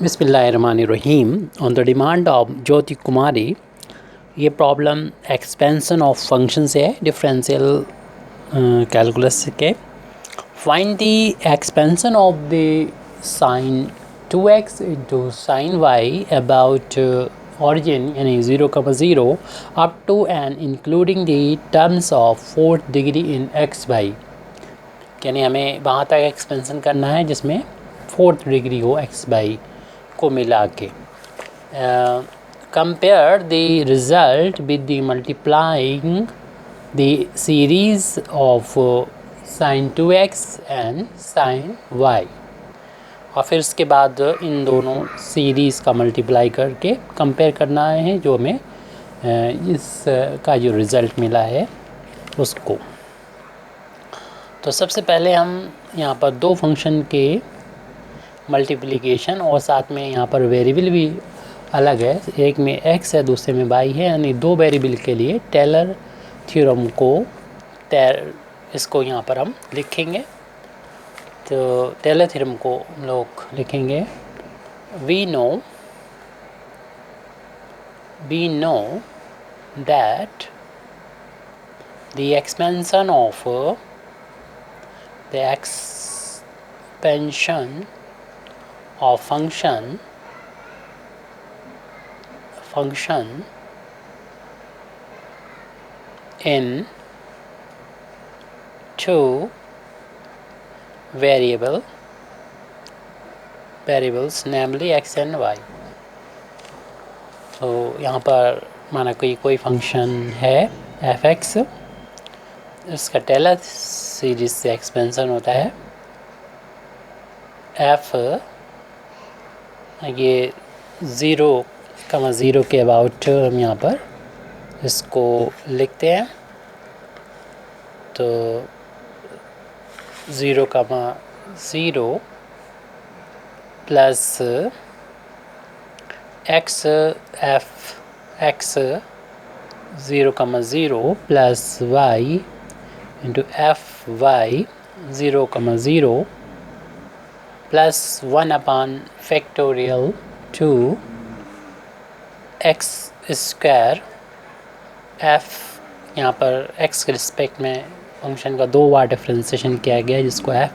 Bismillahirrahmanirrahim. On the demand of Jyoti Kumari, ये problem expansion of function से है differential calculus के. Find the expansion of the sine 2x into sine Y about origin यानी 0,0 up to and including the terms of fourth degree in X Y. यानी हमें वहाँ तक expansion करना है जिसमें फोर्थ डिग्री हो एक्स वाई को मिला के. Compare the result with the multiplying the series of sin 2x and sin y. और फिर उसके बाद इन दोनों सीरीज़ का मल्टीप्लाई करके कंपेयर करना है जो हमें इसका जो रिज़ल्ट मिला है उसको. तो सबसे पहले हम यहाँ पर दो फंक्शन के मल्टीप्लिकेशन और साथ में यहाँ पर वेरिएबल भी अलग है, एक में x है दूसरे में y है, यानी दो वेरिएबल के लिए टेलर थ्योरम को इसको यहाँ पर हम लिखेंगे. तो टेलर थ्योरम को हम लोग लिखेंगे. We know that the expansion of the expansion of function in two variables namely x and y. तो यहाँ पर माना कोई फंक्शन है f(x), इसका टेलर सीरीज से एक्सपेंशन होता है f, ये 0,0 के अबाउट हम यहाँ पर इसको लिखते हैं. तो 0,0 plus x f(x) 0,0 plus y into fy 0,0 plus 1/factorial 2 x square f. यहाँ पर x के रिस्पेक्ट में फंक्शन का दो बार डिफ्रेंसिएशन किया गया है जिसको f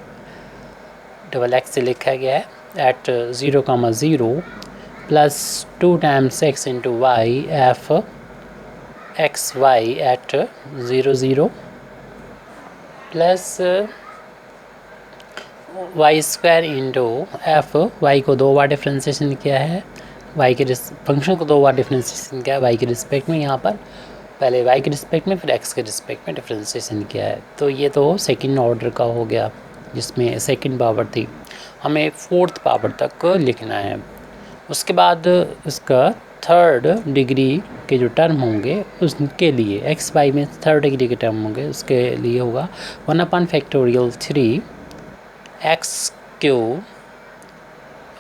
डबल x से लिखा गया है at 0,0 plus 2 times x into Y f x y at 0,0 plus Y square into F. Y को दो बार डिफ्रेंसिएशन किया है, वाई के फंक्शन को दो बार डिफ्रेंसिएशन किया है वाई के रिस्पेक्ट में. यहाँ पर पहले वाई के रिस्पेक्ट में फिर एक्स के रिस्पेक्ट में डिफ्रेंसिएशन किया है. तो ये तो सेकंड ऑर्डर का हो गया जिसमें सेकंड पावर थी. हमें फोर्थ पावर तक लिखना है. उसके बाद इसका थर्ड डिग्री के जो टर्म होंगे उसके लिए एक्स वाई में थर्ड डिग्री के टर्म होंगे उसके लिए होगा 1/3 एक्स क्यूब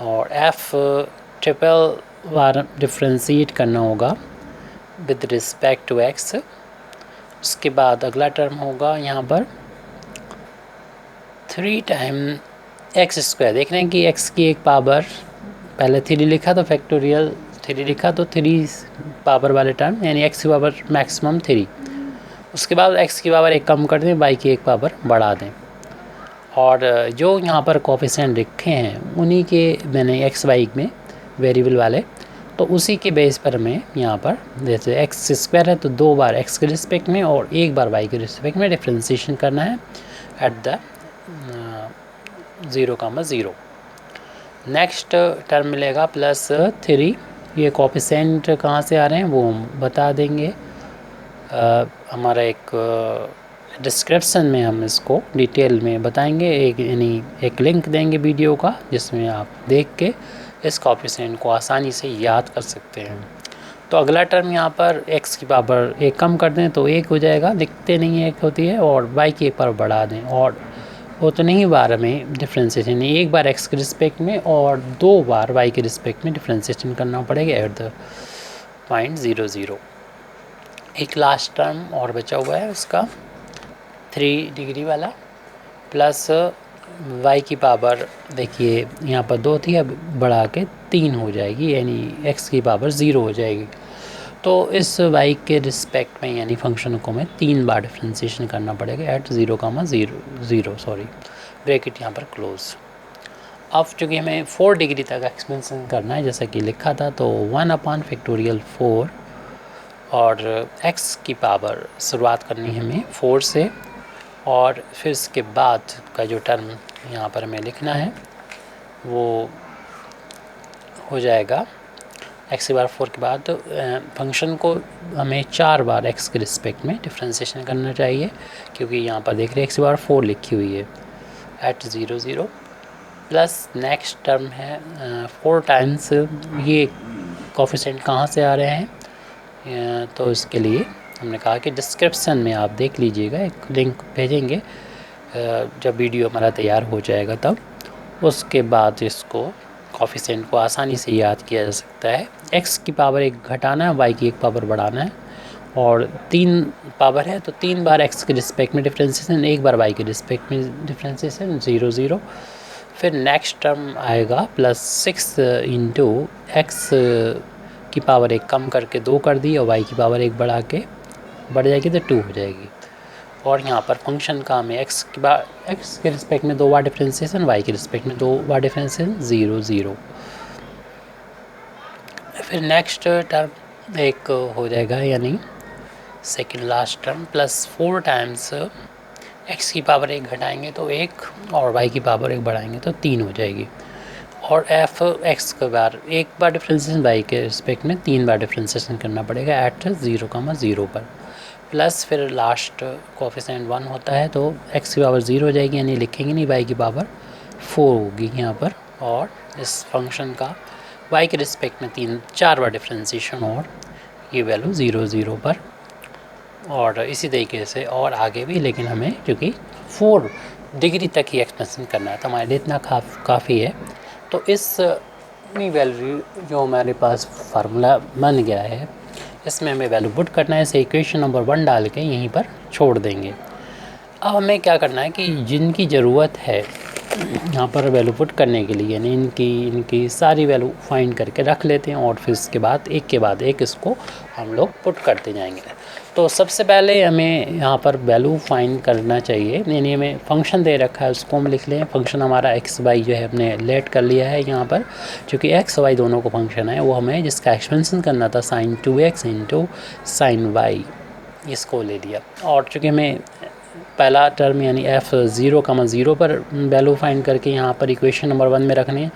और एफ ट्रिपल बार डिफ्रेंशिएट करना होगा विद रिस्पेक्ट टू एक्स. उसके बाद अगला टर्म होगा यहाँ पर 3 टाइम एक्स स्क्वायर. देख रहे हैं कि एक्स की एक पावर पहले 3 लिखा तो फैक्टोरियल 3 लिखा तो 3 पावर वाले टर्म यानी एक्स की पावर मैक्सिमम 3. उसके बाद एक्स की पावर एक कम कर दें, वाई की एक पावर बढ़ा दें. और जो यहाँ पर कोफिशिएंट लिखे हैं उन्हीं के मैंने एक्स वाई में वेरिएबल वाले, तो उसी के बेस पर मैं यहाँ पर जैसे एक्स स्क्वायर है तो दो बार एक्स के रिस्पेक्ट में और एक बार वाई के रिस्पेक्ट में डिफ्रेंशिएशन करना है एट द 0,0. नेक्स्ट टर्म मिलेगा प्लस 3. ये कोफिशिएंट कहाँ से आ रहे हैं वो हम बता देंगे. हमारा एक डिस्क्रिप्शन में हम इसको डिटेल में बताएंगे. एक लिंक देंगे वीडियो का जिसमें आप देख के इस कोफिशिएंट को आसानी से याद कर सकते हैं. तो अगला टर्म यहाँ पर x की पावर एक कम कर दें तो एक हो जाएगा, लिखते नहीं है एक होती है, और y की एक पावर बढ़ा दें और उतने ही बार में डिफ्रेंशिएशन एक बार x के रिस्पेक्ट में और दो बार y के रिस्पेक्ट में डिफ्रेंशिएशन करना पड़ेगा एट द पॉइंट 0,0. एक लास्ट टर्म और बचा हुआ है उसका 3 डिग्री वाला प्लस y की पावर देखिए यहाँ पर 2 थी, अब बढ़ा के 3 हो जाएगी, यानी x की पावर 0 हो जाएगी। तो इस y के रिस्पेक्ट में यानी फंक्शन को हमें 3 बार डिफ्रेंशिएशन करना पड़ेगा एट 0, सॉरी, ब्रैकेट यहाँ पर क्लोज। अब चूँकि हमें 4 डिग्री तक एक्सपेंशन करना है जैसा कि लिखा था, तो 1/4 और x की पावर शुरुआत करनी है हमें 4 से, और फिर इसके बाद का जो टर्म यहाँ पर हमें लिखना है वो हो जाएगा x की पावर 4 के बाद। तो फंक्शन को हमें 4 बार x के रिस्पेक्ट में डिफ्रेंशिएशन करना चाहिए, क्योंकि यहाँ पर देख रहे हैं x की पावर 4 लिखी हुई है एट 0 प्लस नेक्स्ट टर्म है 4 टाइम्स, ये कोफिशिएंट कहाँ से आ रहे हैं, तो इसके लिए हमने कहा कि डिस्क्रिप्शन में आप देख लीजिएगा, एक लिंक भेजेंगे जब वीडियो हमारा तैयार हो जाएगा तब। उसके बाद इसको कोफिशिएंट को आसानी से याद किया जा सकता है। x की पावर 1 घटाना है, y की 1 पावर बढ़ाना है, और 3 पावर है तो 3 बार x के रिस्पेक्ट में डिफ्रेंशिएशन, 1 बार y के रिस्पेक्ट में डिफ्रेंशिएशन 0 फिर नेक्स्ट टर्म आएगा +6 इंटू x की पावर 1 कम करके 2 कर दी, और y की पावर 1 बढ़ा के बढ़ जाएगी तो 2 हो जाएगी। और यहाँ पर फंक्शन का हमें x के रिस्पेक्ट में 2 बार डिफ्रेंशिएशन, y के रिस्पेक्ट में 2 बार डिफ्रेंशिएशन 0 फिर नेक्स्ट टर्म एक हो जाएगा, यानी second last term +4 times x की पावर 1 घटाएंगे तो 1, और y की पावर 1 बढ़ाएंगे तो 3 हो जाएगी। और f x के बार 1 बार डिफ्रेंशिएशन, y के रिस्पेक्ट में 3 बार डिफ्रेंशिएशन करना पड़ेगा एट 0 पर, प्लस फिर लास्ट कोफिशिएंट 1 होता है तो x की पावर 0 हो जाएगी, यानी लिखेंगे नहीं, y की पावर 4 होगी यहाँ पर। और इस फंक्शन का y के रिस्पेक्ट में 4 बार डिफ्रेंशिएशन, और ये वैल्यू 0 पर, और इसी तरीके से और आगे भी, लेकिन हमें क्योंकि 4 डिग्री तक ही एक्सपेंशन करना है तो हमारे लिए इतना काफ़ी है। तो इस वैल्यू जो हमारे पास फार्मूला बन गया है, इसमें हमें वैल्यू पुट करना है, इसे इक्वेशन नंबर 1 डाल के यहीं पर छोड़ देंगे। अब हमें क्या करना है कि जिनकी ज़रूरत है यहाँ पर वैल्यू पुट करने के लिए, यानी इनकी सारी वैल्यू फाइंड करके रख लेते हैं, और फिर इसके बाद एक के बाद एक इसको हम लोग पुट करते जाएंगे। तो सबसे पहले हमें यहाँ पर वैल्यू फाइंड करना चाहिए, यानी हमें फंक्शन दे रखा है उसको हम लिख लें। फंक्शन हमारा एक्स वाई जो है हमने लेट कर लिया है यहाँ पर, क्योंकि एक्स वाई दोनों को फंक्शन है, वो हमें जिसका एक्सपेंशन करना था sin 2x into sin y, इसको ले लिया। और चूँकि हमें पहला टर्म यानी f0, पर वैल्यू फाइंड करके यहाँ पर इक्वेशन नंबर 1 में रखनी है,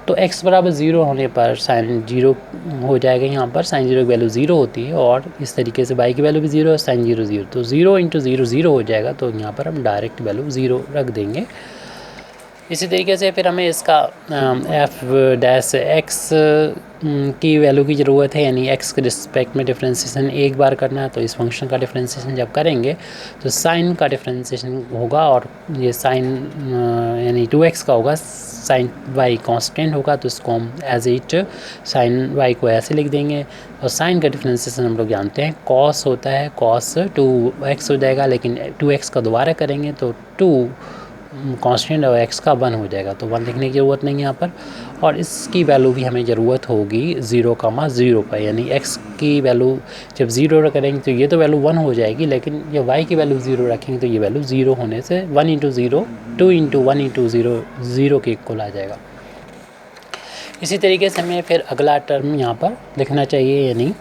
तो x बराबर 0 होने पर sin 0 हो जाएगा। यहाँ पर sin 0 की वैल्यू 0 होती है, और इस तरीके से y की वैल्यू भी 0 है, sin 0 0, तो 0 इंटू 0 0 हो जाएगा, तो यहाँ पर हम डायरेक्ट वैल्यू 0 रख देंगे। इसी तरीके से फिर हमें इसका f'(x) की वैल्यू की ज़रूरत है, यानी x के रिस्पेक्ट में डिफ्रेंशिएशन 1 बार करना है, तो इस फंक्शन का डिफ्रेंशिएशन जब करेंगे तो साइन का डिफ्रेंशिएशन होगा, और ये साइन यानी 2x का होगा, साइन y कांस्टेंट होगा, तो इसको हम एज इट साइन y को ऐसे लिख देंगे। और साइन का डिफ्रेंशिएशन हम लोग जानते हैं कॉस होता है, कॉस 2x हो जाएगा, लेकिन 2x का दोबारा करेंगे तो 2 कांस्टेंट और x का 1 हो जाएगा, तो 1 लिखने की ज़रूरत नहीं यहाँ पर। और इसकी वैल्यू भी हमें ज़रूरत होगी 0, पर, यानी x की वैल्यू जब 0 करेंगे तो ये तो वैल्यू 1 हो जाएगी, लेकिन ये y की वैल्यू 0 रखेंगे तो ये वैल्यू 0 होने से 1 इंटू 0 2 इंटू 1 इंटू 0 0 के इक्वल आ जाएगा। इसी तरीके से हमें फिर अगला टर्म यहाँ पर लिखना चाहिए, यानी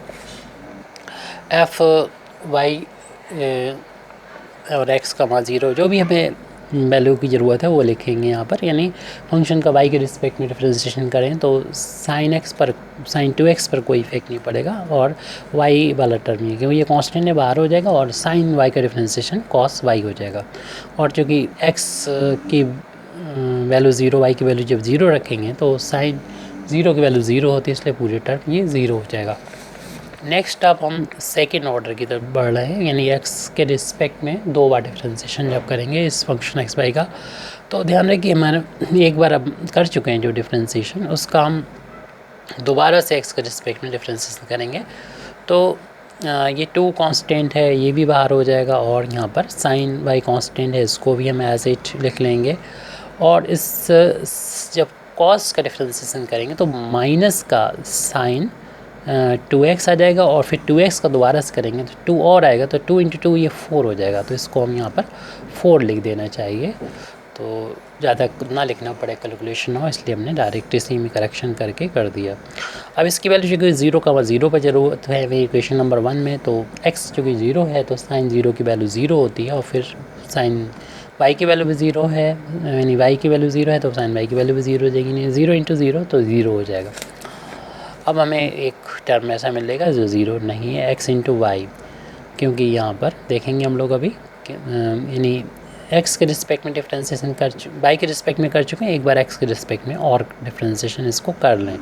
f(y) और x, 0 जो भी हमें वैल्यू की ज़रूरत है वो लिखेंगे यहाँ पर। यानी फंक्शन का y के रिस्पेक्ट में डिफ्रेंशिएशन करें तो sin 2x पर कोई इफेक्ट नहीं पड़ेगा, और y वाला टर्म है क्योंकि ये कांस्टेंट है बाहर हो जाएगा, और sin y का डिफ्रेंशिएशन cos y हो जाएगा। और चूँकि x की वैल्यू 0, y की वैल्यू जब 0 रखेंगे तो sin 0 की वैल्यू 0 होती है, इसलिए पूरे टर्म ये 0 हो जाएगा। नेक्स्ट अब हम सेकेंड ऑर्डर की तरफ बढ़ रहे हैं, यानी x के रिस्पेक्ट में 2 बार डिफ्रेंशिएशन जब करेंगे इस फंक्शन एक्स वाई का, तो ध्यान रखिए कि हमारे एक बार अब कर चुके हैं जो डिफ्रेंशिएशन, उसका हम दोबारा से x के रिस्पेक्ट में डिफ्रेंशिएशन करेंगे। तो ये 2 कांस्टेंट है, ये भी बाहर हो जाएगा, और यहाँ पर sin y कांस्टेंट है, इसको भी हम एज इट लिख लेंगे। और इस जब कॉस का डिफ्रेंसिएशन करेंगे तो माइनस का साइन 2x आ जाएगा, और फिर 2x का दोबारा से करेंगे तो 2 और आएगा, तो 2 × 2 ये 4 हो जाएगा। तो इसको हम यहाँ पर 4 लिख देना चाहिए, तो ज़्यादा ना लिखना पड़े, कैलकुलेशन हो, इसलिए हमने डायरेक्ट इसी में करेक्शन करके कर दिया। अब इसकी वैल्यू चूँकि 0, पर ज़रूरत है वही इक्वेशन नंबर 1 में, तो x चूँकि 0 है तो साइन 0 की वैल्यू 0 होती है, और फिर साइन y की वैल्यू भी 0 है, यानी y की वैल्यू 0 है तो साइन y की वैल्यू भी 0 हो जाएगी, नहीं 0 × 0 तो 0 हो जाएगा। अब हमें एक टर्म ऐसा मिलेगा जो 0 नहीं है, x × y, क्योंकि यहाँ पर देखेंगे हम लोग अभी यानी x के रिस्पेक्ट में डिफ्रेंसिएशन y के रिस्पेक्ट में कर चुके हैं, एक बार x के रिस्पेक्ट में और डिफ्रेंसिएशन इसको कर लें।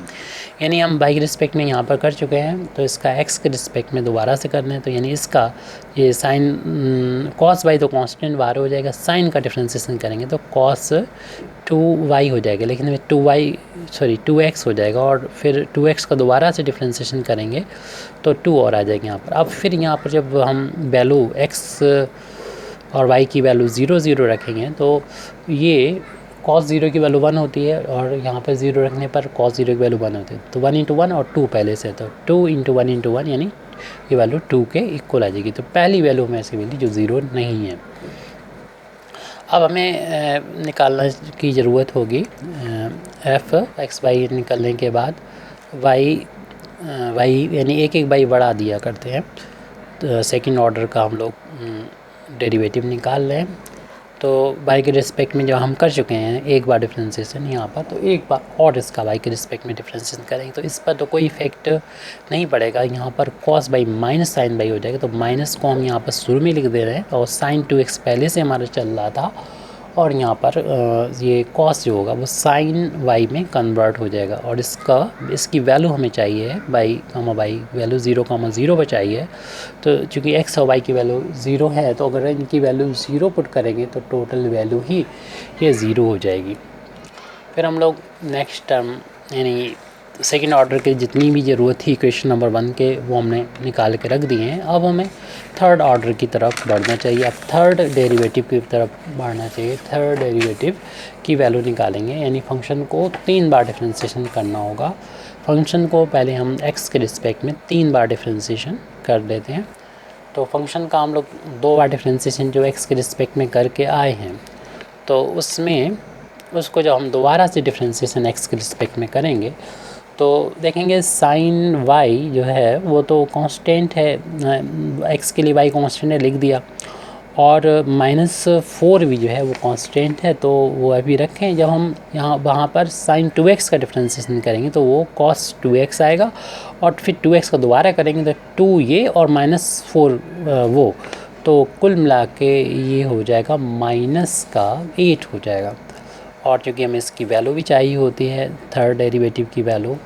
यानी हम y के रिस्पेक्ट में यहाँ पर कर चुके हैं, तो इसका x के रिस्पेक्ट में दोबारा से कर लें, तो यानी इसका ये साइन cos y तो कांस्टेंट बाहर हो जाएगा, साइन का डिफ्रेंसिएशन करेंगे तो cos 2y हो जाएगा, लेकिन 2x हो जाएगा, और फिर 2x का दोबारा से डिफ्रेंसिएशन करेंगे तो 2 और आ जाएगा यहाँ पर। अब फिर यहाँ पर जब हम वैल्यू x और y की वैल्यू 0, 0 रखेंगे तो ये cos 0 की वैल्यू 1 होती है, और यहाँ पर 0 रखने पर cos 0 की वैल्यू 1 होती है, तो 1 × 1 और 2 पहले से, तो 2 × 1 × 1 यानी ये वैल्यू 2 के इक्वल आ जाएगी। तो पहली वैल्यू में ऐसी मिली जो 0 नहीं है। अब हमें निकालना की ज़रूरत होगी f(x, y) निकालने के बाद y यानी एक बाई बढ़ा दिया करते हैं, तो सेकंड ऑर्डर का हम लोग डेरिवेटिव निकाल लें। तो y के रिस्पेक्ट में जो हम कर चुके हैं एक बार डिफ्रेंसिएशन यहाँ पर, तो एक बार और इसका y के रिस्पेक्ट में डिफ्रेंसिएशन करेंगे तो इस पर तो कोई इफेक्ट नहीं पड़ेगा, यहाँ पर cos y minus sine y हो जाएगा। तो माइनस को हम यहाँ पर शुरू में लिख दे रहे हैं, और साइन 2x पहले से हमारा चल रहा था, और यहाँ पर ये cos जो होगा वो साइन y में कन्वर्ट हो जाएगा, और इसकी वैल्यू हमें चाहिए है y वैल्यू 0, 0 पर चाहिए। तो चूँकि x और y की वैल्यू 0 है, तो अगर इनकी वैल्यू 0 पुट करेंगे तो टोटल वैल्यू ही ये 0 हो जाएगी। फिर हम लोग नेक्स्ट टर्म यानी सेकेंड ऑर्डर के जितनी भी ज़रूरत थी इक्वेशन नंबर 1 के, वो हमने निकाल के रख दिए हैं। अब हमें थर्ड ऑर्डर की तरफ बढ़ना चाहिए, अब थर्ड डेरिवेटिव की तरफ बढ़ना चाहिए। थर्ड डेरिवेटिव की वैल्यू निकालेंगे, यानी फंक्शन को 3 बार डिफ्रेंसिएशन करना होगा। फंक्शन को पहले हम x के रिस्पेक्ट में 3 बार डिफ्रेंसिएशन कर देते हैं। तो फंक्शन का हम लोग 2 बार डिफ्रेंसिएशन जो x के रिस्पेक्ट में करके आए हैं, तो उसको जब हम दोबारा से डिफ्रेंसिएशन x के रिस्पेक्ट में करेंगे तो देखेंगे साइन y जो है वो तो कांस्टेंट है, x के लिए y कांस्टेंट है लिख दिया, और -4 भी जो है वो कांस्टेंट है, तो वो अभी रखें। जब हम वहाँ पर साइन 2x का डिफ्रेंसिएशन करेंगे तो वो cos 2x आएगा, और फिर 2x का दोबारा करेंगे तो 2 ये और -4 वो, तो कुल मिला के ये हो जाएगा -8 हो जाएगा। और चूँकि हमें इसकी वैल्यू भी चाहिए होती है थर्ड डेरिवेटिव की वैल्यू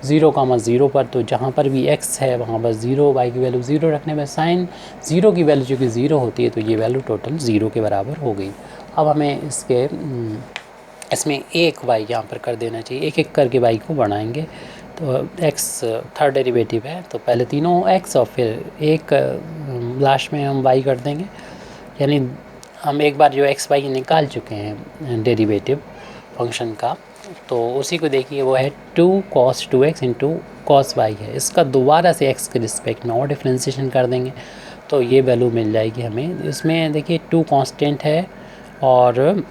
0, 0 पर, तो जहाँ पर भी x है वहाँ पर 0, y की वैल्यू 0 रखने में साइन 0 की वैल्यू चूँकि 0 होती है तो ये वैल्यू टोटल 0 के बराबर हो गई। अब हमें इसमें एक y यहाँ पर कर देना चाहिए, एक करके y को बढ़ाएंगे। तो x थर्ड डेरिवेटिव है तो पहले तीनों x और फिर एक लास्ट में हम y कर देंगे, यानी हम एक बार जो x y निकाल चुके हैं डेरिवेटिव फंक्शन का, तो उसी को देखिए वो है 2 cos 2x × cos y है। इसका दोबारा से x के रिस्पेक्ट में और डिफ्रेंसिएशन कर देंगे तो ये वैल्यू मिल जाएगी हमें। इसमें देखिए 2 कांस्टेंट है और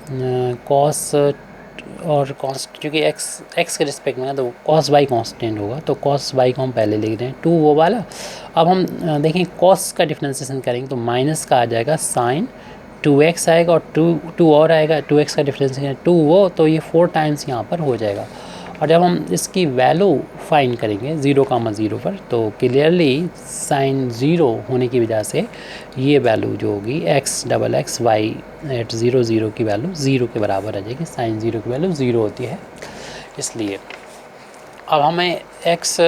चूँकि x के रिस्पेक्ट में ना तो cos y कांस्टेंट होगा, तो cos y को हम पहले लिख रहे हैं 2 वो वाला। अब हम देखें cos का डिफ्रेंसिएशन करेंगे तो माइनस का आ जाएगा साइन 2x आएगा, और 2 और आएगा, 2x का डिफरेंस 2 वो, तो ये 4 टाइम्स यहाँ पर हो जाएगा। और जब हम इसकी वैल्यू फाइंड करेंगे 0, 0 पर, तो क्लियरली साइन 0 होने की वजह से ये वैल्यू जो होगी x y एट 0, 0 की वैल्यू 0 के बराबर आ जाएगी। साइन 0 की वैल्यू 0 होती है इसलिए। अब हमें x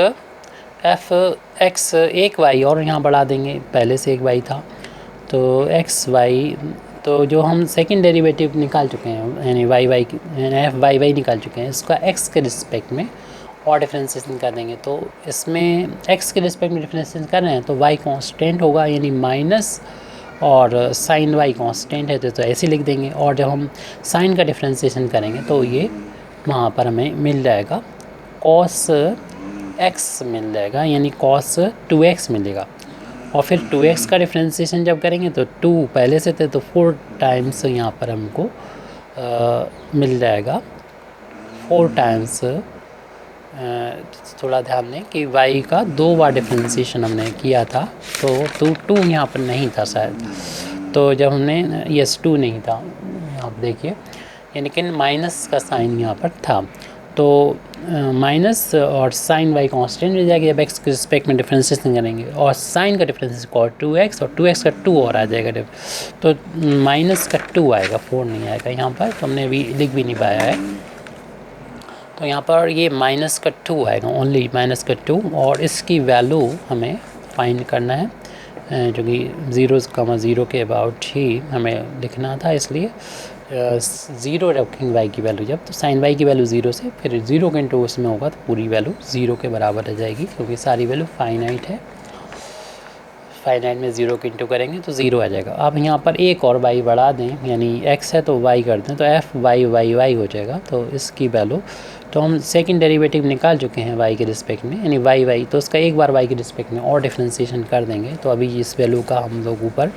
एक y और यहाँ बढ़ा देंगे, पहले से एक y था तो x y, तो जो हम सेकंड डेरिवेटिव निकाल चुके हैं यानी f y निकाल चुके हैं, इसका x के रिस्पेक्ट में और डिफ्रेंसिएशन कर देंगे। तो इसमें x के रिस्पेक्ट में डिफ्रेंसिएशन कर रहे हैं तो y कांस्टेंट होगा, यानी माइनस और साइन वाई कांस्टेंट है तो ऐसे लिख देंगे। और जब हम साइन का डिफ्रेंसिएशन करेंगे तो ये वहाँ पर हमें मिल जाएगा कॉस एक्स मिल जाएगा, यानी कॉस 2x मिलेगा। और फिर 2x का डिफ्रेंसिएशन जब करेंगे तो 2 पहले से थे तो 4 टाइम्स यहाँ पर हमको मिल जाएगा 4 टाइम्स। थोड़ा ध्यान दें कि y का 2 बार डिफ्रेंसिएशन हमने किया था तो 2 यहाँ पर नहीं था शायद, तो जब हमने यस 2 नहीं था, आप देखिए, लेकिन माइनस का साइन यहाँ पर था। तो माइनस और साइन वाई कांस्टेंट मिल जाएगी जब x के रिस्पेक्ट में डिफ्रेंसिएशन करेंगे, और साइन का डिफ्रेंसिएशन कॉस 2x और 2x का 2 और आ जाएगा, तो माइनस का 2 आएगा, 4 नहीं आएगा यहाँ पर, तो हमने अभी लिख भी नहीं पाया है। तो यहाँ पर ये माइनस का 2 आएगा, ओनली माइनस का 2, और इसकी वैल्यू हमें फाइंड करना है जो कि 0,0 के अबाउट ही हमें लिखना था, इसलिए 0 रखेंगे वाई की वैल्यू जब, तो साइन वाई की वैल्यू 0 से फिर 0 के इंटू उसमें होगा तो पूरी वैल्यू 0 के बराबर रह जाएगी, क्योंकि सारी वैल्यू फाइनाइट है। फाइनाइट में 0 के इंटू करेंगे तो 0 आ जाएगा। अब यहाँ पर एक और y बढ़ा दें, यानी x है तो y कर दें तो f y हो जाएगा। तो इसकी वैल्यू, तो हम सेकंड डेरिवेटिव निकाल चुके हैं y के रिस्पेक्ट में, यानी y, तो उसका एक बार y के रिस्पेक्ट में और डिफ्रेंसिएशन कर देंगे। तो अभी इस वैल्यू का हम लोग ऊपर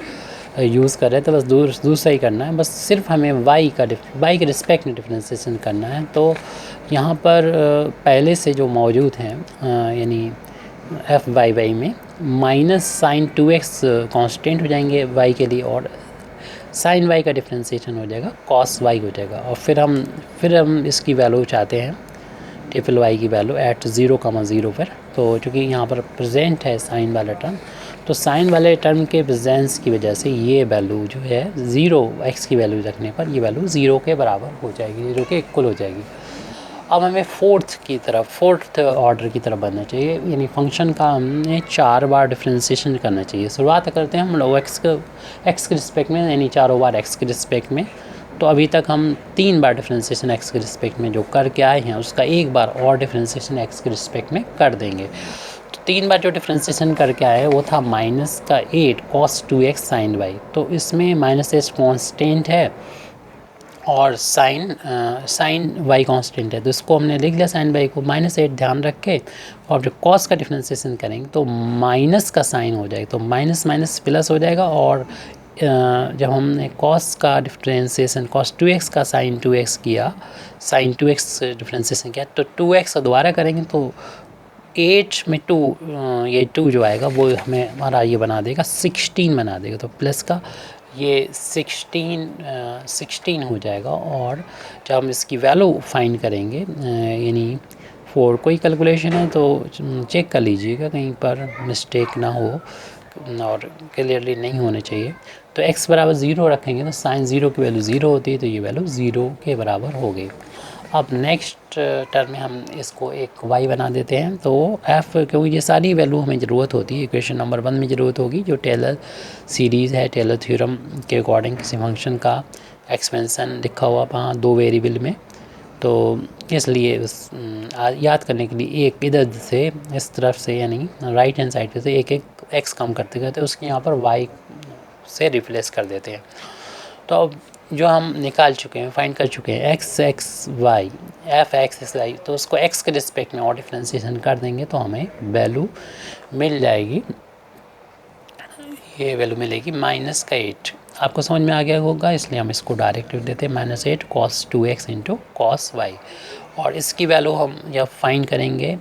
यूज़ कर रहे हैं, तो बस दूसरा ही करना है, बस सिर्फ हमें y के रिस्पेक्ट में डिफ्रेंसिएशन करना है। तो यहाँ पर पहले से जो मौजूद हैं, यानी एफ वाई में माइनस साइन 2x कांस्टेंट हो जाएंगे y के लिए, और साइन y का डिफ्रेंसिएशन हो जाएगा कॉस y हो जाएगा। और फिर हम इसकी वैल्यू चाहते हैं ट्रिपल y की वैल्यू एट 0,0 पर। तो चूँकि यहाँ पर प्रेजेंट है साइन वाला टर्म, तो साइन वाले टर्म के प्रेजेंस की वजह से ये वैल्यू जो है 0 x की वैल्यू रखने पर ये वैल्यू 0 के बराबर हो जाएगी, 0 के इक्वल हो जाएगी। अब हमें फोर्थ ऑर्डर की तरफ बढ़ना चाहिए, यानी फंक्शन का हमने 4 बार डिफ्रेंसिएशन करना चाहिए। शुरुआत करते हैं हम लोग एक्स के रिस्पेक्ट में, यानी 4 बार एक्स के रिस्पेक्ट में। तो अभी तक हम 3 बार डिफ्रेंसिएशन एक्स के रिस्पेक्ट में जो करके आए हैं, उसका एक बार और डिफ्रेंसिएशन एक्स के रिस्पेक्ट में कर देंगे। तो 3 बार जो डिफ्रेंसिएशन करके आए वो था माइनस का 8 cos 2x साइन वाई। तो इसमें माइनस एच कॉन्स्टेंट है और साइन वाई कांस्टेंट है, तो इसको हमने लिख लिया साइन वाई को -8 ध्यान रख के। और जब कॉस का डिफ्रेंसिएशन करेंगे तो माइनस का साइन हो जाएगा, तो माइनस माइनस प्लस हो जाएगा। और जब हमने कॉस का डिफ्रेंसिएशन cos 2x का साइन 2x किया, साइन 2x डिफ्रेंसिएशन किया, तो 2x दोबारा करेंगे तो 8 में 2, ये 2 जो आएगा वो हमें हमारा ये बना देगा 16 बना देगा, तो प्लस का ये 16 हो जाएगा। और जब हम इसकी वैल्यू फाइंड करेंगे, यानी 4 कोई कैलकुलेशन है तो चेक कर लीजिएगा कहीं पर मिस्टेक ना हो, और क्लियरली नहीं होने चाहिए। तो x बराबर 0 रखेंगे तो साइन 0 की वैल्यू 0 होती है, तो ये वैल्यू 0 के बराबर हो गई। अब नेक्स्ट टर्म में हम इसको एक y बना देते हैं, तो f, क्योंकि ये सारी वैल्यू हमें ज़रूरत होती है, इक्वेशन नंबर 1 में ज़रूरत होगी, जो टेलर सीरीज़ है, टेलर थ्योरम के अकॉर्डिंग किसी फंक्शन का एक्सपेंशन लिखा हुआ वहाँ 2 वेरिएबल में। तो इसलिए याद करने के लिए एक इधर से इस तरफ से, यानी राइट हैंड साइड से एक x कम करते गए, तो उसके यहाँ पर y से रिप्लेस कर देते हैं। तो अब जो हम निकाल चुके हैं, फाइंड कर चुके हैं x y f x y, तो उसको x के रिस्पेक्ट में और डिफ्रेंसिएशन कर देंगे तो हमें वैल्यू मिल जाएगी, ये वैल्यू मिलेगी -8। आपको समझ में आ गया होगा, इसलिए हम इसको डायरेक्ट लिख देते हैं -8 cos 2x into cos y। और इसकी वैल्यू हम जब फाइंड करेंगे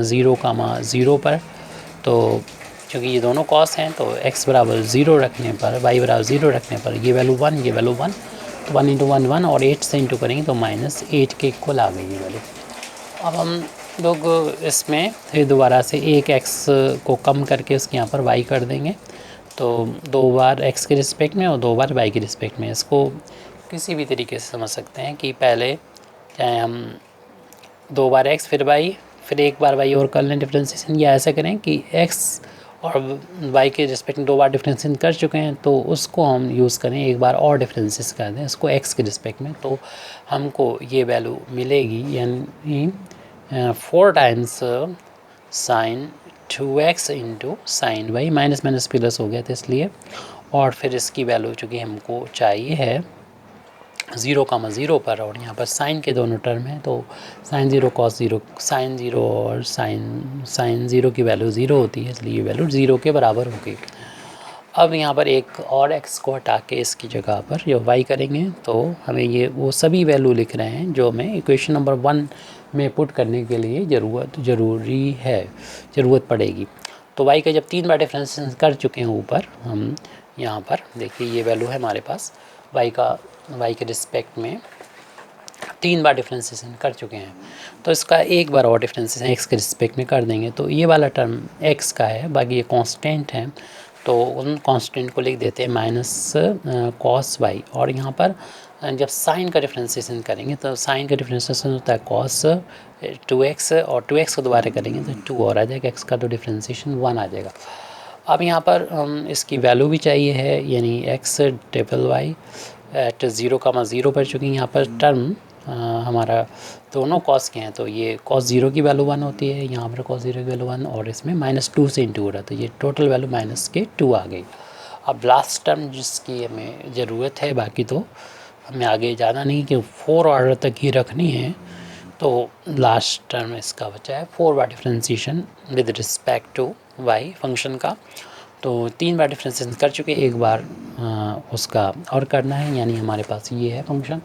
0,0 पर, तो क्योंकि ये दोनों कॉस हैं तो x बराबर 0 रखने पर, y बराबर 0 रखने पर ये वैल्यू 1, ये वैल्यू 1, तो 1 इंटू 1 1, और 8 से इंटू करेंगे तो -8 के इक्वल आ गई ये वैल्यू। अब हम लोग इसमें फिर दोबारा से एक x को कम करके उसके यहाँ पर y कर देंगे, तो 2 बार x के रिस्पेक्ट में और 2 बार y के रिस्पेक्ट में। इसको किसी भी तरीके से समझ सकते हैं कि पहले चाहे हम 2 बार x फिर y फिर एक बार y और कर लें डिफ्रेंसिएशन, या ऐसा करें कि x और y के रिस्पेक्ट में 2 बार डिफ्रेंसिएशन कर चुके हैं तो उसको हम यूज़ करें एक बार और डिफ्रेंसिएशन कर दें इसको x के रिस्पेक्ट में, तो हमको ये वैल्यू मिलेगी, यानी 4 times sine 2x into sine Y, minus minus plus हो गया था इसलिए, और फिर इसकी वैल्यू चूँकि हमको चाहिए है 0,0 पर, और यहाँ पर साइन के दोनों टर्म हैं तो साइन 0 कॉस 0, साइन 0 और साइन 0 की वैल्यू 0 होती है, इसलिए ये वैल्यू 0 के बराबर होगी। अब यहाँ पर एक और x को हटा के इसकी जगह पर जो y करेंगे तो हमें ये वो सभी वैल्यू लिख रहे हैं जो हमें इक्वेशन नंबर 1 में पुट करने के लिए ज़रूरत पड़ेगी। तो y का जब 3 बार डिफरेंशिएशन कर चुके हैं ऊपर, हम यहाँ पर देखिए ये वैल्यू है हमारे पास y के रिस्पेक्ट में 3 बार डिफरेंशिएशन कर चुके हैं, तो इसका एक बार और डिफरेंशिएशन x के रिस्पेक्ट में कर देंगे तो ये वाला टर्म x का है, बाकी ये कांस्टेंट है तो उन कांस्टेंट को लिख देते हैं माइनस कॉस वाई। और यहाँ पर जब साइन का डिफरेंशिएशन करेंगे तो साइन का डिफरेंशिएशन होता है कॉस 2x, और 2x को दोबारा करेंगे तो 2 और आ जाएगा, x का तो डिफरेंशिएशन 1 आ जाएगा। अब यहाँ पर इसकी वैल्यू भी चाहिए है, यानी x डबल वाई एट 0,0 पर, चूँकि यहाँ पर टर्म हमारा दोनों कॉस के हैं तो ये cos 0 की वैल्यू 1 होती है, यहाँ पर cos 0 की वैल्यू 1, और इसमें -2 से इंटू हो रहा है तो ये टोटल वैल्यू -2 आ गई। अब लास्ट टर्म जिसकी हमें ज़रूरत है, बाकी तो हमें आगे ज़्यादा नहीं कि 4 ऑर्डर तक ही रखनी है, तो लास्ट टर्म इसका बचा है 4 बार differentiation with respect to y function का। तो 3 बार डिफरेंशिएशन कर चुके, एक बार उसका और करना है, यानी हमारे पास ये है फंक्शन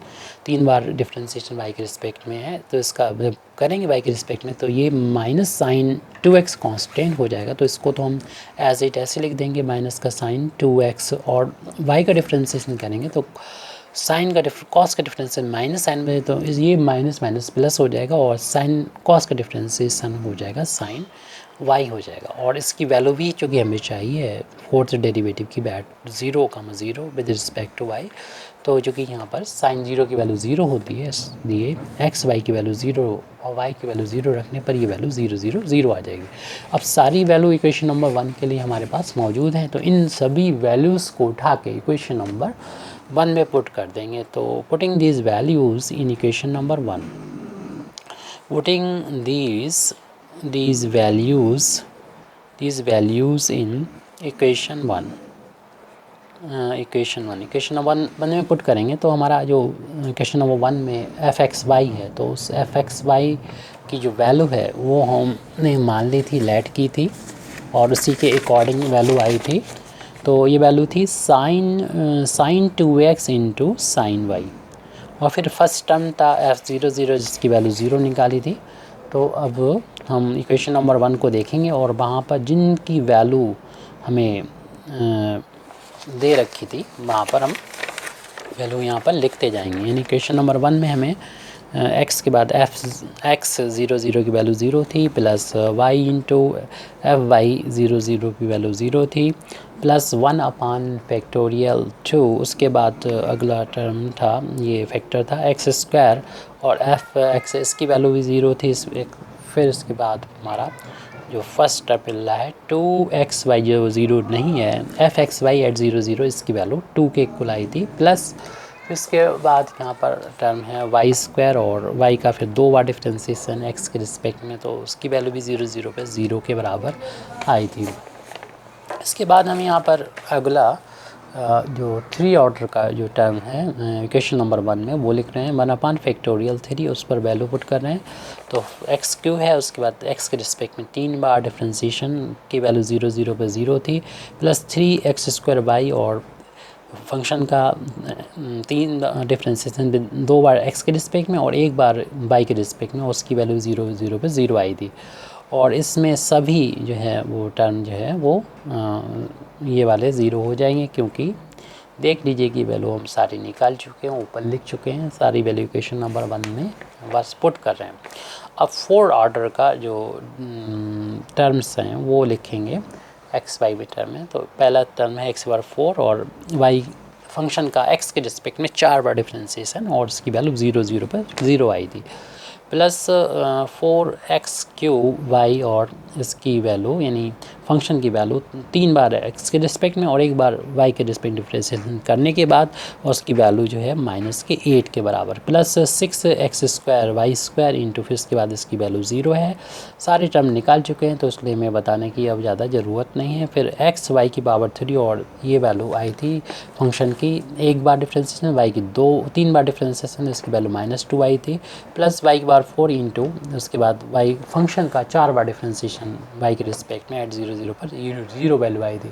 3 बार डिफरेंशिएशन वाई के रिस्पेक्ट में है, तो इसका जब करेंगे वाई के रिस्पेक्ट में तो ये माइनस साइन 2x कांस्टेंट हो जाएगा, तो इसको तो हम एज इट ऐसे लिख देंगे माइनस का साइन 2x, और वाई का डिफरेंशिएशन करेंगे तो साइन का कॉस का डिफरेंशिएशन माइनस साइन में, तो ये माइनस माइनस प्लस हो जाएगा और साइन कॉस का डिफरेंशिएशन हो जाएगा साइन y हो जाएगा। और इसकी वैल्यू भी चूँकि हमें चाहिए है फोर्थ डेरिवेटिव की at 0,0 with respect to y, तो चूँकि यहाँ पर साइन 0 की वैल्यू 0 होती है, इसलिए एक्स वाई की वैल्यू 0 और y की वैल्यू 0 रखने पर ये वैल्यू 0 0 0 आ जाएगी। अब सारी वैल्यू इक्वेशन नंबर 1 के लिए हमारे पास मौजूद हैं, तो इन सभी वैल्यूज़ को उठा के इक्वेशन नंबर 1 में पुट कर देंगे। तो putting these values in equation number 1, putting these values in equation 1 equation number 1 में पुट करेंगे तो हमारा जो इक्वेशन नंबर 1 में f(x,y) है, तो उस f(x,y) की जो वैल्यू है वो हमने मान ली थी, लेट की थी, और उसी के अकॉर्डिंग वैल्यू आई थी। तो ये वैल्यू थी sign 2x into sine Y, और फिर फर्स्ट टर्म था f(0 0) जिसकी वैल्यू 0 निकाली थी। तो अब हम इक्वेशन नंबर 1 को देखेंगे और वहाँ पर जिनकी वैल्यू हमें दे रखी थी वहाँ पर हम वैल्यू यहाँ पर लिखते जाएंगे। यानी इक्वेशन नंबर 1 में हमें x के बाद x 0 0 की वैल्यू 0 थी, प्लस y इंटू fy 0 0 की वैल्यू 0 थी, प्लस 1 अपान फैक्टोरियल 2, उसके बाद अगला टर्म था ये फैक्टर था x², और f(x) इसकी वैल्यू भी 0 थी। फिर इसके बाद हमारा जो फर्स्ट टर्म मिल रहा है 2xy जो 0 नहीं है, f(x,y) एट 0 0 इसकी वैल्यू 2 के इक्वल आई थी, प्लस इसके बाद यहाँ पर टर्म है y² और y का फिर 2 बार डिफरेंशिएशन x के रिस्पेक्ट में, तो उसकी वैल्यू भी 0 0 पे 0 के बराबर आई थी। इसके बाद हम यहाँ पर अगला जो 3 ऑर्डर का जो टर्म है इक्वेशन नंबर 1 में वो लिख रहे हैं 1/3 उस पर वैल्यू पुट कर रहे हैं। तो x³ है, उसके बाद x के रिस्पेक्ट में 3 बार डिफरेंशिएशन की वैल्यू 0 0 पे 0 थी, प्लस 3x² और फंक्शन का 3 डिफरेंशिएशन 2 बार x के रिस्पेक्ट में और 1 बार y के रिस्पेक्ट में, उसकी वैल्यू 0 0 पे 0 आई थी। और इसमें सभी जो है वो टर्म जो है वो ये वाले 0 हो जाएंगे, क्योंकि देख लीजिए कि वैल्यू हम सारी निकाल चुके हैं, ऊपर लिख चुके हैं, सारी वैल्यू इक्वेशन नंबर 1 में बस पुट कर रहे हैं। अब 4 ऑर्डर का जो टर्म्स हैं वो लिखेंगे एक्स वाई में टर्म है। तो पहला टर्म है x/4 और y फंक्शन का x के रिस्पेक्ट में 4 बार डिफरेंशिएशन और इसकी वैल्यू 0 0 पर 0 आई थी। प्लस 4x³ y, और इसकी वैल्यू यानी फंक्शन की वैल्यू 3 बार x के रिस्पेक्ट में और 1 बार y के रिस्पेक्ट डिफ्रेंशिएशन करने के बाद, और उसकी वैल्यू जो है -8 के बराबर, प्लस 6x² y² इंटू, फिर इसके बाद इसकी वैल्यू 0 है। सारे टर्म निकाल चुके हैं तो इसलिए मैं बताने की अब ज़्यादा ज़रूरत नहीं है। फिर x y⁻3 और ये वैल्यू आई थी फंक्शन की 1 बार डिफ्रेंशिएशन, y की 3 बार डिफ्रेंशिएशन, इसकी वैल्यू -2 आई थी, प्लस y⁻4 इंटू, उसके बाद y फंक्शन का 4 बार डिफ्रेंशिएशन y के रिस्पेक्ट में एट 0 0 पर 0 वैल्यू आई थी,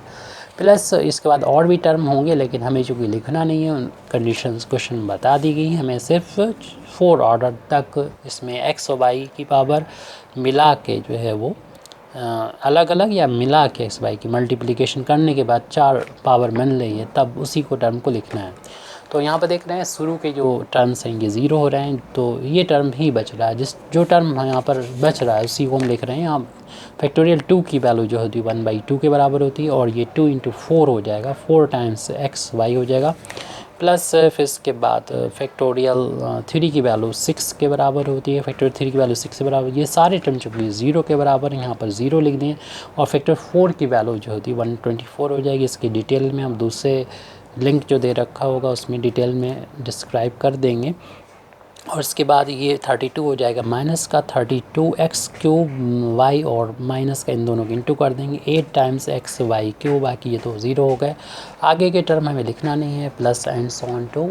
प्लस इसके बाद और भी टर्म होंगे लेकिन हमें चूँकि लिखना नहीं है, कंडीशंस क्वेश्चन बता दी गई, हमें सिर्फ 4 ऑर्डर तक इसमें x और y की पावर मिला के जो है वो अलग अलग या मिला के x y की मल्टीप्लिकेशन करने के बाद 4 पावर मिल रही है, तब उसी को टर्म को लिखना है। तो यहाँ पर देख रहे हैं शुरू के जो टर्म्स हैं ये 0 हो रहे हैं, तो ये टर्म ही बच रहा है, जो टर्म यहाँ पर बच रहा है उसी को हम लिख रहे हैं। यहाँ फैक्टोरियल 2 की वैल्यू जो होती है 1/2 के बराबर होती है, और ये 2 × 4 हो जाएगा, 4 टाइम्स x y हो जाएगा, प्लस फिर इसके बाद फैक्टोरियल 3 की वैल्यू 6 के बराबर होती है, फैक्टोरियल 3 की वैल्यू 6 के बराबर, ये सारे टर्म चूँकि 0 के बराबर यहाँ पर 0 लिख दें, और फैक्टर 4 की वैल्यू जो होती है 124 हो जाएगी। इसकी डिटेल में हम दूसरे लिंक जो दे रखा होगा उसमें डिटेल में डिस्क्राइब कर देंगे। और इसके बाद ये 32 हो जाएगा, माइनस का 32x³ y, और माइनस का इन दोनों को इंटू कर देंगे 8 टाइम्स x y³, बाकी ये तो 0 हो गए। आगे के टर्म हमें लिखना नहीं है, plus and so on to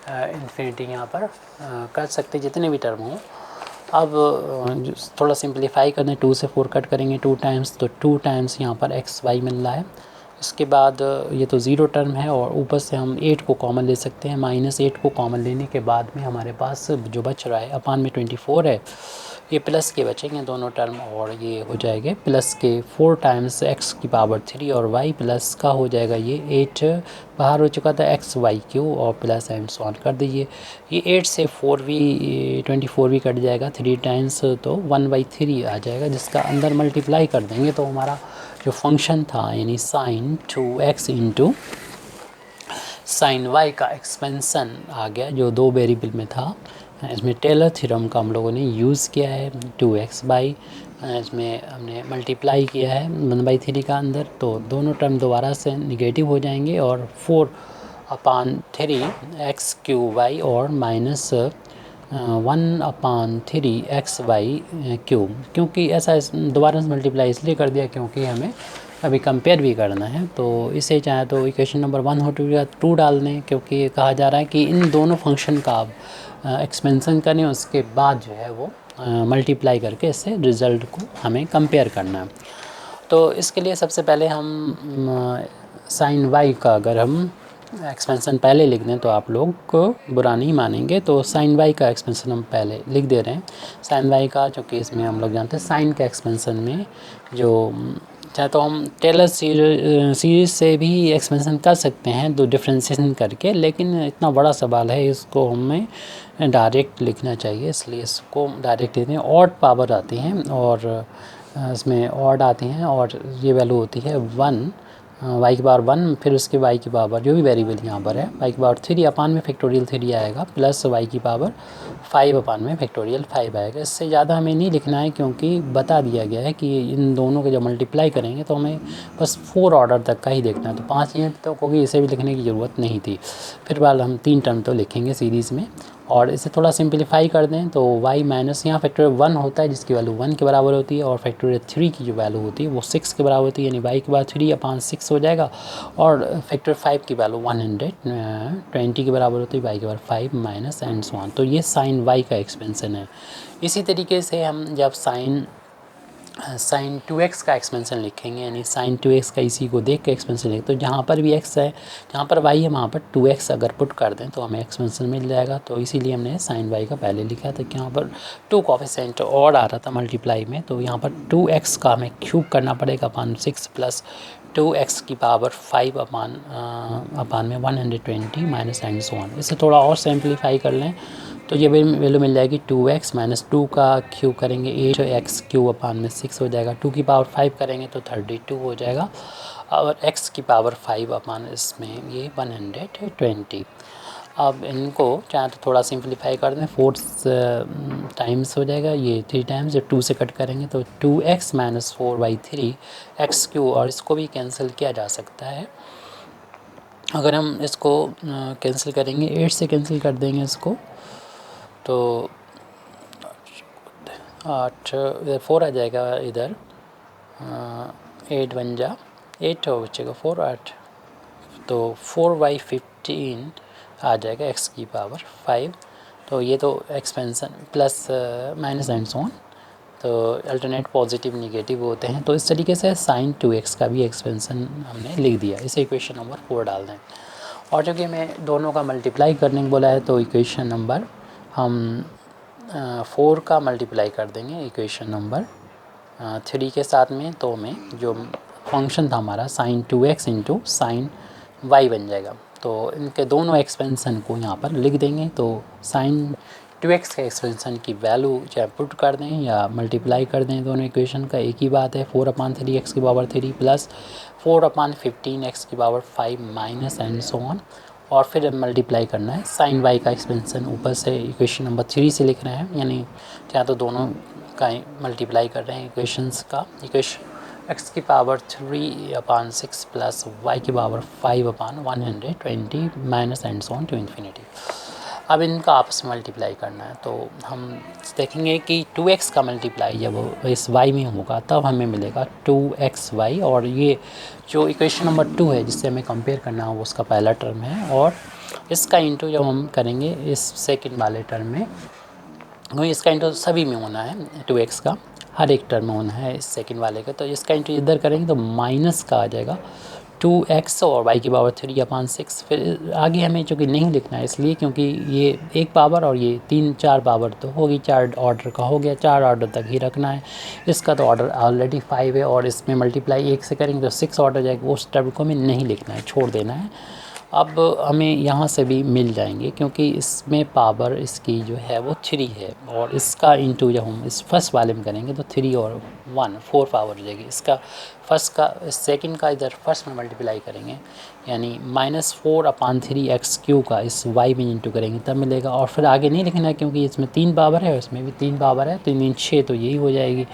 infinity यहाँ पर कर सकते जितने भी टर्म हों। अब थोड़ा सिंप्लीफाई कर दें, 2 से 4 कट करेंगे 2 टाइम्स, तो 2 टाइम्स यहाँ पर x y मिल रहा है। इसके बाद ये तो 0 टर्म है, और ऊपर से हम 8 को कॉमन ले सकते हैं, -8 को कॉमन लेने के बाद में हमारे पास जो बच रहा है अपान में 24 है, ये प्लस के बचेंगे दोनों टर्म, और ये हो जाएंगे प्लस के 4 टाइम्स x⁻3 और y, प्लस का हो जाएगा ये 8 बाहर हो चुका था x y³ और प्लस एंड सो ऑन कर दीजिए। ये 8 से 4 भी 24 भी कट जाएगा, 3 टाइम्स तो 1/3 आ जाएगा, जिसका अंदर मल्टीप्लाई कर देंगे तो हमारा जो फंक्शन था यानी sin 2x into sin y का एक्सपेंसन आ गया, जो 2 वेरिएबल में था। इसमें टेलर थ्योरम का हम लोगों ने यूज़ किया है, 2x बाई इसमें हमने मल्टीप्लाई किया है 1/3 का अंदर, तो दोनों टर्म दोबारा से निगेटिव हो जाएंगे, और 4/3 x³ और माइनस 1/3 x y³, क्योंकि ऐसा दोबारा से मल्टीप्लाई इसलिए कर दिया क्योंकि हमें अभी कंपेयर भी करना है। तो इसे चाहे तो इक्वेशन नंबर 1 हो 2 डाल दें, क्योंकि ये कहा जा रहा है कि इन दोनों फंक्शन का आप एक्सपेंसन करें, उसके बाद जो है वो मल्टीप्लाई करके इससे रिज़ल्ट को हमें कंपेयर करना है। तो इसके लिए सबसे पहले हम sin y का अगर हम एक्सपेंसन पहले लिख दें तो आप लोग को बुरा नहीं मानेंगे, तो sin y का एक्सपेंसन हम पहले लिख दे रहे हैं। sin y का, चूँकि इसमें हम लोग जानते हैं साइन के एक्सपेंसन में जो चाहे तो हम टेलर सीरीज़ से भी एक्सपेंसन कर सकते हैं, दो डिफ्रेंशिएशन करके, लेकिन इतना बड़ा सवाल है इसको हमें डायरेक्ट लिखना चाहिए, इसलिए इसको डायरेक्ट लिखते हैं। ऑड पावर आती हैं और इसमें ऑड आती हैं, और ये वैल्यू होती है 1 y⁻1, फिर उसके y की पावर जो भी वेरिएबल यहाँ पर है y⁻3 अपान में फैक्टोरियल 3 आएगा, प्लस y⁻5 अपान में फैक्टोरियल 5 आएगा। इससे ज़्यादा हमें नहीं लिखना है, क्योंकि बता दिया गया है कि इन दोनों को जब मल्टीप्लाई करेंगे तो हमें बस 4 ऑर्डर तक का ही देखना है, तो 5 यूनिट तक होगी, इसे भी लिखने की ज़रूरत नहीं थी। फिर वाल हम 3 टर्म तो लिखेंगे सीरीज़ में, और इसे थोड़ा सिंप्लीफाई कर दें तो y माइनस यहाँ फैक्टोरियल 1 होता है जिसकी वैल्यू 1 के बराबर होती है, और फैक्टोरियल 3 की जो वैल्यू होती है वो 6 के बराबर होती है, यानी y⁻3 अपान 6 हो जाएगा, और फैक्टोरियल 5 की वैल्यू 120 के बराबर होती है, y⁻5 minus and so on. तो ये sin y का एक्सपेंसन है। इसी तरीके से हम जब sin 2x का एक्सपेंसन लिखेंगे, यानी sin 2x का इसी को देख के एक्सपेंसन लिखें, तो जहाँ पर भी x है, जहाँ पर y है, वहाँ पर 2x अगर पुट कर दें तो हमें एक्सपेंसन मिल जाएगा। तो इसीलिए हमने sin y का पहले लिखा था कि यहाँ पर 2 कोफिशिएंट और आ रहा था मल्टीप्लाई में, तो यहाँ पर 2x का हमें क्यूब करना पड़ेगा अपान 6 प्लस 2x की पावर 5 अपान में 120 माइनस एंड सो ऑन। इसे थोड़ा और सिंप्लीफाई कर लें तो ये वैल्यू मिल जाएगी 2x माइनस 2 का क्यूब करेंगे 8x³ अपान में 6 हो जाएगा, 2 की पावर 5 करेंगे तो 32 हो जाएगा, और x की पावर 5 अपान इसमें ये 120। अब इनको चाहे तो थोड़ा सिंप्लीफाई कर दें, 4 टाइम्स हो जाएगा, ये 3 टाइम्स, जब 2 से कट करेंगे तो 2x माइनस 4/3 x³ और इसको भी कैंसिल किया जा सकता है। अगर हम इसको कैंसिल करेंगे 8 से कैंसिल कर देंगे इसको तो 8 इधर 4 आ जाएगा, इधर 8 बन जा 8 हो बचेगा 4 8 तो 4/15 आ जाएगा x⁵ तो ये तो expansion plus minus and so on, तो अल्टरनेट पॉजिटिव निगेटिव होते हैं। तो इस तरीके से sin 2x का भी एक्सपेंसन हमने लिख दिया, इसे इक्वेशन नंबर 4 डाल दें। और जो कि हमें दोनों का मल्टीप्लाई करने को बोला है तो इक्वेशन नंबर हम 4 का मल्टीप्लाई कर देंगे इक्वेशन नंबर 3 के साथ में, तो हमें जो फंक्शन था हमारा sin 2x into sin y बन जाएगा। तो इनके दोनों एक्सपेंसन को यहाँ पर लिख देंगे, तो sin 2x के एक्सपेंसन की वैल्यू चाहे पुट कर दें या मल्टीप्लाई कर दें, दोनों इक्वेशन का एक ही बात है, 4/3 x³ plus 4/15 x⁵ minus and so on, और फिर मल्टीप्लाई करना है sin y का एक्सपेंसन ऊपर से इक्वेशन नंबर 3 से लिख रहे हैं, यानी चाहे तो दोनों का मल्टीप्लाई कर रहे हैं इक्वेशंस का, equation x⁵ plus y⁵ minus and so on to infinity. अब इनका आपस में मल्टीप्लाई करना है, तो हम देखेंगे कि 2x का मल्टीप्लाई जब इस y में होगा तब हमें मिलेगा 2xy, और ये जो इक्वेशन नंबर 2 है जिससे हमें कंपेयर करना है वो उसका पहला टर्म है, और इसका इंटू जब हम करेंगे इस सेकंड वाले टर्म में, क्योंकि इसका इंटू सभी में होना है, 2x का हर एक टर्म में होना है इस सेकंड वाले का, तो इसका इंटू इधर करेंगे तो माइनस का आ जाएगा 2x और y⁵ फिर आगे हमें चूँकि नहीं लिखना है इसलिए क्योंकि ये एक पावर और ये 3-4 पावर तो होगी, 4 ऑर्डर का हो गया, 4 ऑर्डर तक ही रखना है। इसका तो ऑर्डर ऑलरेडी 5 है और इसमें मल्टीप्लाई 1 से करेंगे तो 6 ऑर्डर जाएगा, उस टर्म को हमें नहीं लिखना है, छोड़ देना है। अब हमें यहाँ से भी मिल जाएंगे क्योंकि इसमें पावर इसकी जो है वो 3 है, और इसका इंटू जब हम इस फर्स्ट वाले में करेंगे तो 3 और 1 4 पावर हो जाएगी, इसका फर्स्ट का सेकंड का इधर फर्स्ट में मल्टीप्लाई करेंगे, यानी -4/3 x³ का इस y में इंटू करेंगे तब मिलेगा, और फिर आगे नहीं लिखना है क्योंकि इसमें 3 पावर है और इसमें भी 3 पावर है, तो 3 6 तो यही हो जाएगी,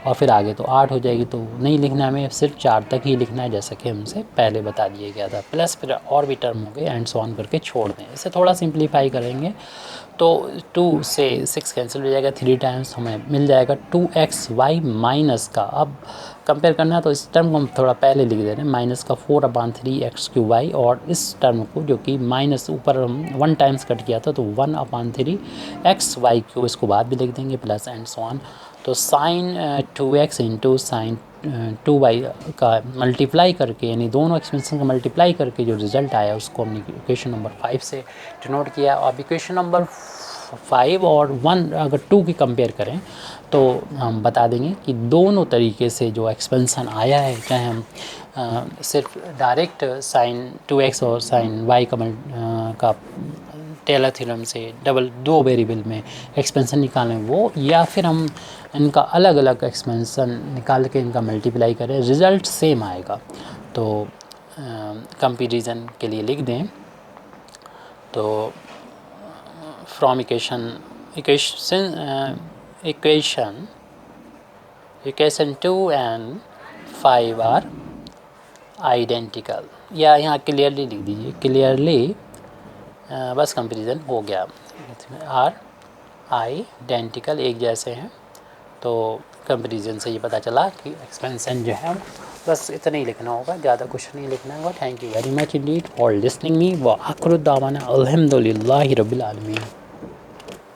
और फिर आगे तो 8 हो जाएगी, तो नहीं लिखना हमें, सिर्फ 4 तक ही लिखना है जैसा कि हमसे पहले बता दिया गया था, प्लस फिर और भी टर्म हो गए एंड सो ऑन करके छोड़ दें। इसे थोड़ा सिंप्लीफाई करेंगे तो 2 से 6 कैंसिल हो जाएगा, 3 टाइम्स हमें मिल जाएगा 2xy माइनस का, अब कंपेयर करना है तो इस टर्म को हम थोड़ा पहले लिख दे रहे हैं, माइनस का 4/3 x³y, और इस टर्म को जो कि माइनस ऊपर हम 1 टाइम्स कट किया था तो 1/3 xy³ इसको बाद भी लिख देंगे, प्लस एंड सो ऑन। तो sin 2x into sin 2y का मल्टीप्लाई करके, यानी दोनों एक्सपेंसन का मल्टीप्लाई करके जो रिज़ल्ट आया उसको हमने इक्वेशन नंबर 5 से डिनोट किया। अब इक्वेशन नंबर 5 और 1 अगर 2 की कंपेयर करें तो हम बता देंगे कि दोनों तरीके से जो एक्सपेंसन आया है, चाहे हम सिर्फ डायरेक्ट sin 2x और sin y का टेलर थ्योरम से डबल 2 वेरिएबल में एक्सपेंसन निकालें वो, या फिर हम इनका अलग अलग एक्सपेंसन निकाल के इनका मल्टीप्लाई करें, रिज़ल्ट सेम आएगा। तो कंपैरिजन के लिए लिख दें, तो from equation 2 and 5 are identical, या यहाँ क्लियरली लिख दीजिए, क्लियरली बस कंपैरिजन हो गया, आर आइडेंटिकल एक जैसे हैं, तो कंपैरिजन से ये पता चला कि एक्सपेंसन जो है बस इतना ही लिखना होगा, ज़्यादा कुछ नहीं लिखना होगा। Thank you very much Indeed for listening me, व आखिर दावाना अल्हम्दुलिल्लाहि रब्बिल आलमीन।